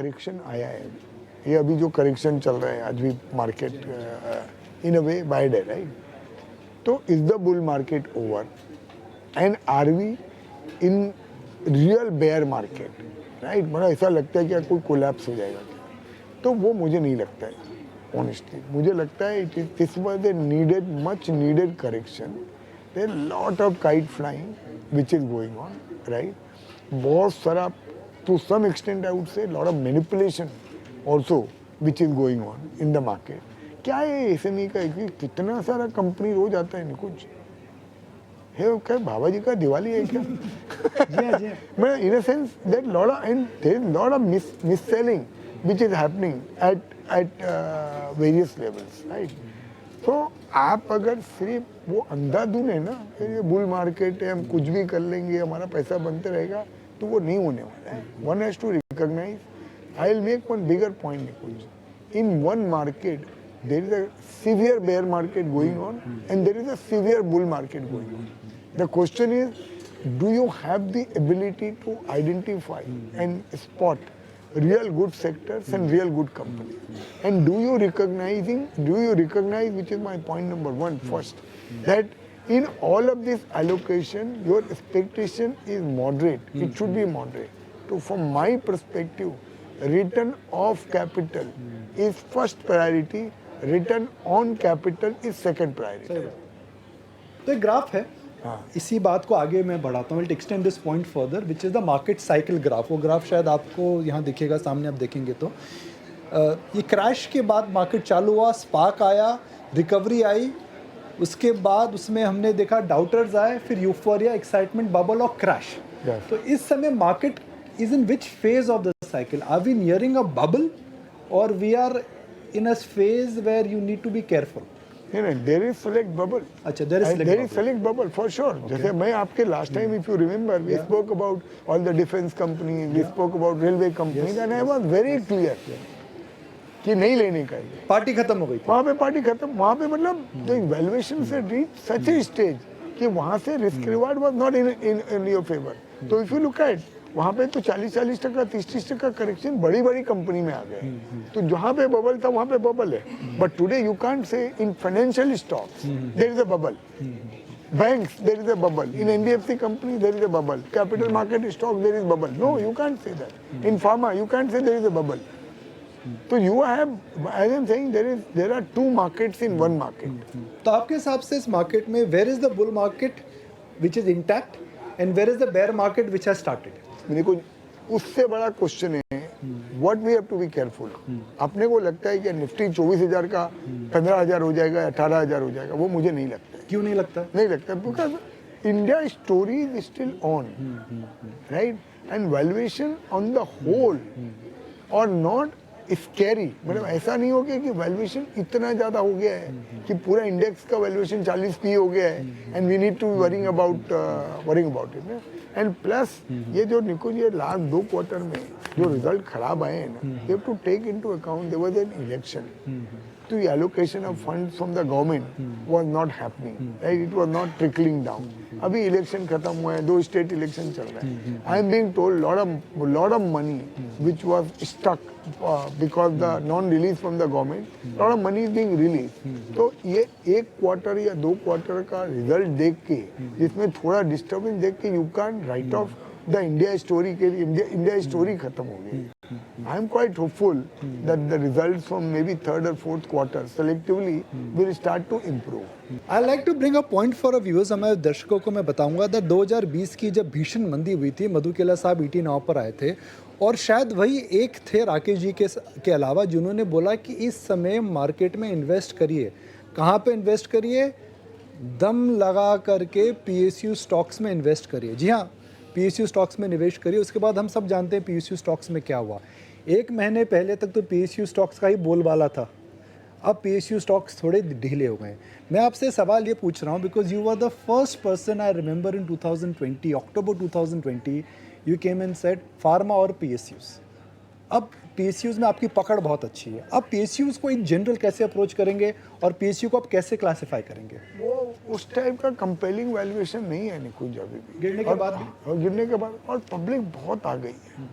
Correction आया है, ये अभी जो करेक्शन चल रहा है आज भी मार्केट इन अ वे बाइड है, राइट? तो is the bull market over and are we in real bear market, right? मतलब ऐसा लगता है कि कोई कोलैप्स हो जाएगा क्या? तो वो मुझे नहीं लगता है ऑनेस्टली। मुझे लगता है it is this was a needed much needed correction. There lot of kite flying which is going on, right? बहुत सारा to some extent I would say lot of manipulation also which is going on in the market. क्या है SME का कि कितना सारा company रोज आता है निकुंज है, क्या बाबा जी का दिवाली है क्या? मैं in a sense that lot of and there is lot of mis selling which is happening at various levels, right? तो आप अगर सिर्फ वो अंधाधुन है ना, ये बुल मार्केट है, हम कुछ भी कर लेंगे, हमारा पैसा बनते रहेगा, तो वो नहीं होने वाला है. One has to recognize. I'll make one bigger point, Nikunj. In one market, there is a severe bear market going on, and there is a severe bull market going on. The question is, do you have the ability to identify and spot real good sectors and real good companies? And do you recognize, which is my point number one first, that in all of this allocation, your expectation is moderate. It should be moderate. So from my perspective, return of capital is first priority. Return on capital is second priority. तो एक graph है, इसी बात को आगे मैं बढ़ाता हूँ. Extend this point further which is the market cycle graph. वो ग्राफ शायद आपको यहाँ दिखेगा, सामने आप देखेंगे तो ये क्रैश के बाद मार्केट चालू हुआ, स्पार्क आया, रिकवरी आई, उसके बाद उसमें हमने देखा डाउटर्स आए, फिर यूफोरिया, एक्साइटमेंट, बबल और क्रैश. तो इस समय market is in which phase of the cycle? Are we nearing a bubble और we are in a phase where you need to be careful? There is select bubble. अच्छा, there is select bubble for sure. जैसे मैं आपके last time, if you remember, we spoke about all the defense companies, we spoke about railway companies, and I was very clear कि नहीं लेने का है. Party खत्म हो गई थी. वहाँ पे पार्टी खत्म, वहाँ पे मतलब the valuation से reach such a stage कि वहाँ से risk reward was not in your favor. तो if you look at वहाँ पे तो 40% 30% करेक्शन बड़ी बड़ी कंपनी में आ गए. तो जहाँ पे बबल था वहाँ पे बबल है. But today you can't say in financial stocks there is a bubble. Banks, there is a bubble. In NBFC company, there is a bubble. Capital market stock, there is bubble. No, you can't say that. In pharma, you can't say there is a bubble. So you have, as I'm saying, there are two markets in one market. तो आपके हिसाब से इस market में where is the bull market which is intact and where is the bear market which has started? देखो, उससे बड़ा question है what we have to be careful. अपने को लगता है कि निफ्टी 24,000 का 15,000 हो जाएगा, 18,000 हो जाएगा. वो मुझे नहीं लगता है. क्यों नहीं लगता? नहीं लगता because India story is still on, right? And valuation on the whole are not scary. मतलब ऐसा नहीं हो गया कि वैल्यूएशन इतना ज्यादा हो गया है कि पूरा इंडेक्स का वैल्यूएशन 40 पी हो गया है and we need to worrying about it. And plus ये जो निकुंज ये लास्ट 2 क्वार्टर में जो रिजल्ट खराब आए हैं ना, you have to take into account there was an election. तो ये allocation of funds from the government was not happening, right? It was not trickling down. अभी इलेक्शन खत्म हुआ है, 2 स्टेट इलेक्शन चल रहा है. I am being told lot of money which was stuck because the non-release from the government, lot of money is being released. तो ये 1 quarter या 2 क्वार्टर का रिजल्ट देख के, जिसमें थोड़ा डिस्टर्बेंस देख के, you can write of the India story के. इंडिया स्टोरी खत्म हो गई. I am quite hopeful that the results from maybe 3rd or 4th quarter selectively will start to improve. I like to bring a point for our viewers. हमारे दर्शकों को मैं बताऊंगा that 2020 की जब भीषण मंदी हुई थी, मधु केला साहब ET Now पर आए थे और शायद वही एक थे राकेश जी के अलावा जिन्होंने बोला कि इस समय मार्केट में इन्वेस्ट करिए. कहाँ पे इन्वेस्ट करिए? दम लगा करके PSU स्टॉक्स में इन्वेस्ट करिए. जी हाँ, PSU स्टॉक्स में निवेश करिए. उसके बाद हम सब जानते हैं PSU स्टॉक्स में क्या हुआ. 1 महीने पहले तक तो PSU स्टॉक्स का ही बोलबाला था. अब PSU स्टॉक्स थोड़े ढीले हो गए. मैं आपसे सवाल ये पूछ रहा हूँ because you were the first person I remember in 2020, October 2020, you came and said pharma और PSUs. अब PSUs में आपकी पकड़ बहुत अच्छी है. अब PSUs को इन जनरल कैसे अप्रोच करेंगे और PSU को आप कैसे क्लासिफाई करेंगे? वो उस टाइप का कंपेलिंग वैल्यूएशन नहीं है निकुंज अभी भी. गिरने के बाद और गिरने के बाद और पब्लिक बहुत आ गई है.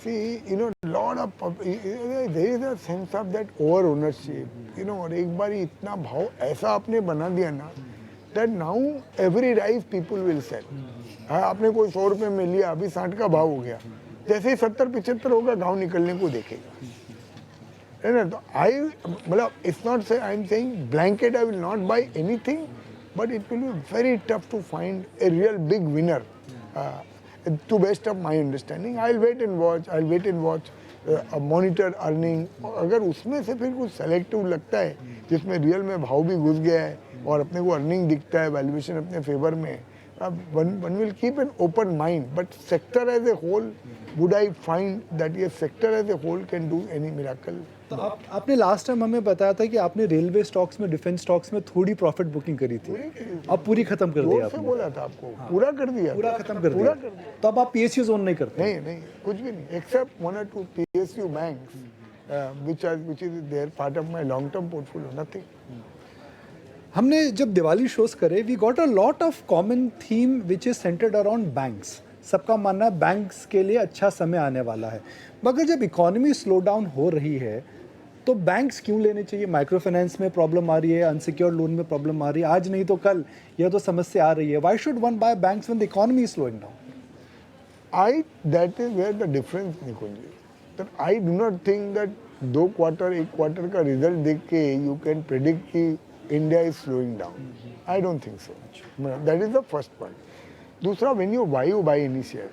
See, lot of there is a sense of that over ownership. और एक बार इतना भाव ऐसा आपने बना दिया ना, that now every rice people will sell. हाँ, आपने कोई 100 रुपए में लिया, अभी 60 का भाव हो गया, जैसे ही 70-75 होगा गांव निकलने को देखेगा, है ना? तो मतलब it's not say I'm saying blanket I will not buy anything, but it will be very tough to find a real big winner. To best of my understanding, I'll wait and watch, monitor earning. और अगर उसमें से फिर कुछ selective लगता है जिसमें real में भाव भी घुस गया है और अपने को अर्निंग दिखता है, वैल्यूएशन अपने फेवर में, one will keep an open mind. But sector as a whole, would I find that yes, sector as a whole can do any miracle? तो आपने लास्ट टाइम हमें बताया था कि आपने रेलवे स्टॉक्स में, डिफेंस स्टॉक्स में थोड़ी प्रॉफिट बुकिंग करी थी, अब पूरी खत्म कर दिया आपने। बोला था आपको, पूरा कर दिया, पूरा खत्म कर दिया। तो अब आप पीएसयू जोन नहीं करते? नहीं, कुछ भी नहीं, accept 1 or 2 PSU banks which is their part of my long term portfolio, nothing. हमने जब दिवाली शोज करे, we got a lot of common theme which is centred around banks. सबका मानना है बैंक्स के लिए अच्छा समय आने वाला है, मगर जब इकोनॉमी स्लो डाउन हो रही है तो बैंक्स क्यों लेने चाहिए? माइक्रो फाइनेंस में प्रॉब्लम आ रही है, अनसिक्योर्ड लोन में प्रॉब्लम आ रही है, आज नहीं तो कल यह तो समस्या आ रही है। Why should one buy banks when the economy is slowing down? That is where the difference, Nikunj ji, that I do not think that 2 quarter 1 quarter का रिजल्ट देख के you can predict कि India is slowing down. I don't think so. That is the first point. दूसरा, when you buy any share.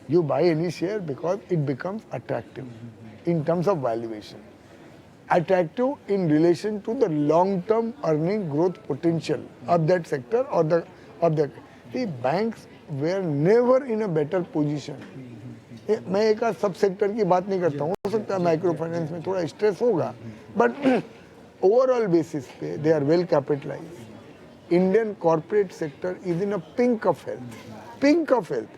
You buy any share because it becomes attractive in terms of valuation. Attractive in relation to the long-term earning growth potential of that sector or the banks were never in a better position. मैं एक सब sector की बात नहीं करता हूँ, हो सकता है माइक्रो फाइनेंस में थोड़ा स्ट्रेस होगा, बट ओवरऑल बेसिस पे they are well capitalised. Indian corporate sector is in a pink of health.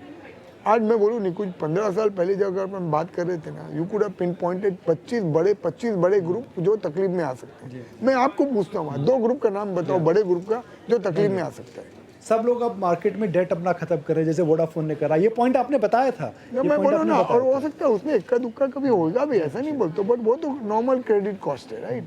आज मैं बोलूँ निकुंज, 15 साल पहले जब अगर हम बात कर रहे थे ना, you could have pin pointed 25 बड़े ग्रुप जो तकलीफ में आ सकते हैं. मैं आपको पूछता हूँ 2 ग्रुप का नाम बताओ बड़े ग्रुप का जो तकलीफ में आ सकता है. सब लोग अब मार्केट में डेट अपना खत्म कर रहे हैं, जैसे वोडाफोन ने करा. ये पॉइंट आपने बताया था. मैं बोला ना, और हो सकता है उसमें इक्का दुक्का कभी होगा भी, ऐसा नहीं बोलता, बट वो तो नॉर्मल क्रेडिट कॉस्ट है, right.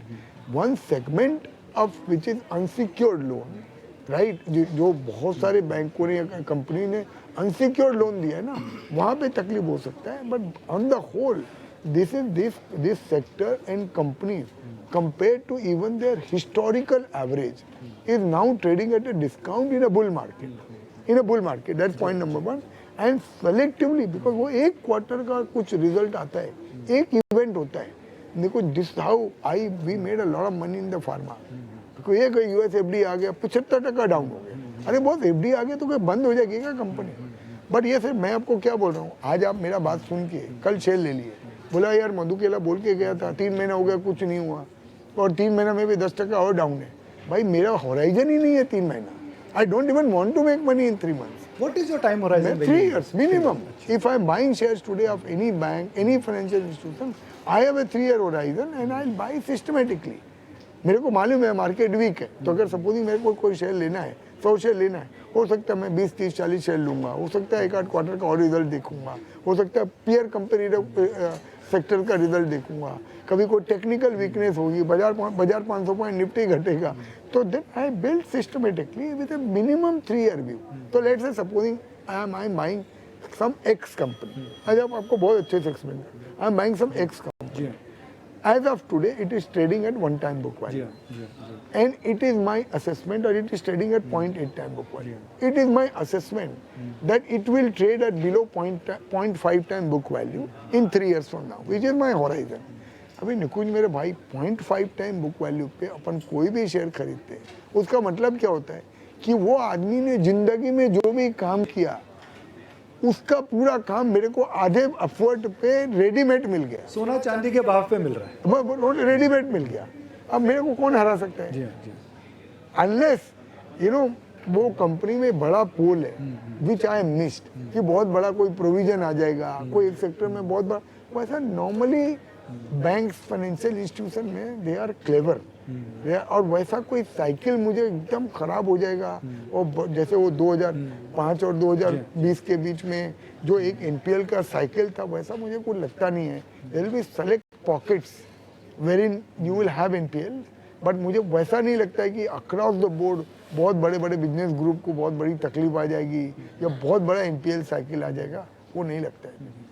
One segment of which is unsecured loan, right, जो बहुत सारे बैंकों ने, कंपनी ने अनसिक्योर्ड लोन दिया है ना, वहाँ पे तकलीफ हो सकता है. But on the whole this sector and companies compared to even their historical average is now trading at a discount in a bull market. That's point number 1. And selectively, because वो एक क्वार्टर का कुछ result आता है, एक event होता है. देखो, this how we made a lot of money in the pharma. एक US FD आ गया, 75% डाउन हो गया. अरे बहुत FD आ गया तो क्या बंद हो जाएगी क्या कंपनी? बट ये सिर्फ मैं आपको क्या बोल रहा हूँ, आज आप मेरा बात सुन के कल शेयर ले लिए, बोला यार मधुकेला बोल के गया था 3 महीना हो गया कुछ नहीं हुआ, और 3 महीना में भी 10% और डाउन है. भाई मेरा होराइजन ही नहीं है 3 महीना. I don't even want to make money in 3 months. What is your time horizon? 3 years minimum. If I am buying shares today of any bank, any financial institution, I have a 3-year horizon and I'll buy systematically. मेरे को मालूम है market week है, तो अगर supposing मेरे को कोई शेयर लेना है, 100 शेयर लेना है, हो सकता है मैं 20, 30, 40 शेयर लूंगा, हो सकता है 1-8 क्वार्टर का और रिजल्ट देखूंगा, हो सकता है पीयर कंपनी सेक्टर का रिजल्ट देखूंगा, कभी कोई टेक्निकल वीकनेस होगी, बाजार 500 पॉइंट निफ्टी घटेगा, तो then I build systematically with a minimum 3-year view. तो let's say supposing I am buying some X company, आज आपको बहुत अच्छे से एक्सप्लेन कर, I am buying some X company. As of today, it is trading at 1 time book value. And it is my assessment, or it is trading at 0.8 time book value. It is my assessment that it will trade at below 0.5 time book value in 3 years from now, which is my horizon. अभी निकुंज मेरे भाई 0.5 time book value पे अपन कोई भी share खरीदते हैं, उसका मतलब क्या होता है कि वो आदमी ने जिंदगी में जो भी काम किया उसका पूरा काम मेरे को आधे अफवर्ट पे रेडीमेड मिल गया. सोना चांदी के भाव पे मिल रहा है, रेडीमेड मिल गया. अब मेरे को कौन हरा सकता है? अनलेस वो कंपनी में बड़ा पोल है विच आई एम मिस्ड, कि बहुत बड़ा कोई प्रोविजन आ जाएगा, कोई एक सेक्टर में बहुत बड़ा, वैसा नॉर्मली बैंक्स फाइनेंशियल इंस्टीट्यूशन में दे आर क्लेवर, और वैसा कोई साइकिल मुझे एकदम खराब हो जाएगा, और जैसे वो 2005 और 2020 के बीच में जो एक एनपीएल का साइकिल था, वैसा मुझे कुछ लगता नहीं है. There will be select pockets wherein you will have NPL, but मुझे वैसा नहीं लगता है कि अक्रॉस द बोर्ड बहुत बड़े बड़े बिजनेस ग्रुप को बहुत बड़ी तकलीफ आ जाएगी या बहुत बड़ा एनपीएल साइकिल आ जाएगा, वो नहीं लगता है.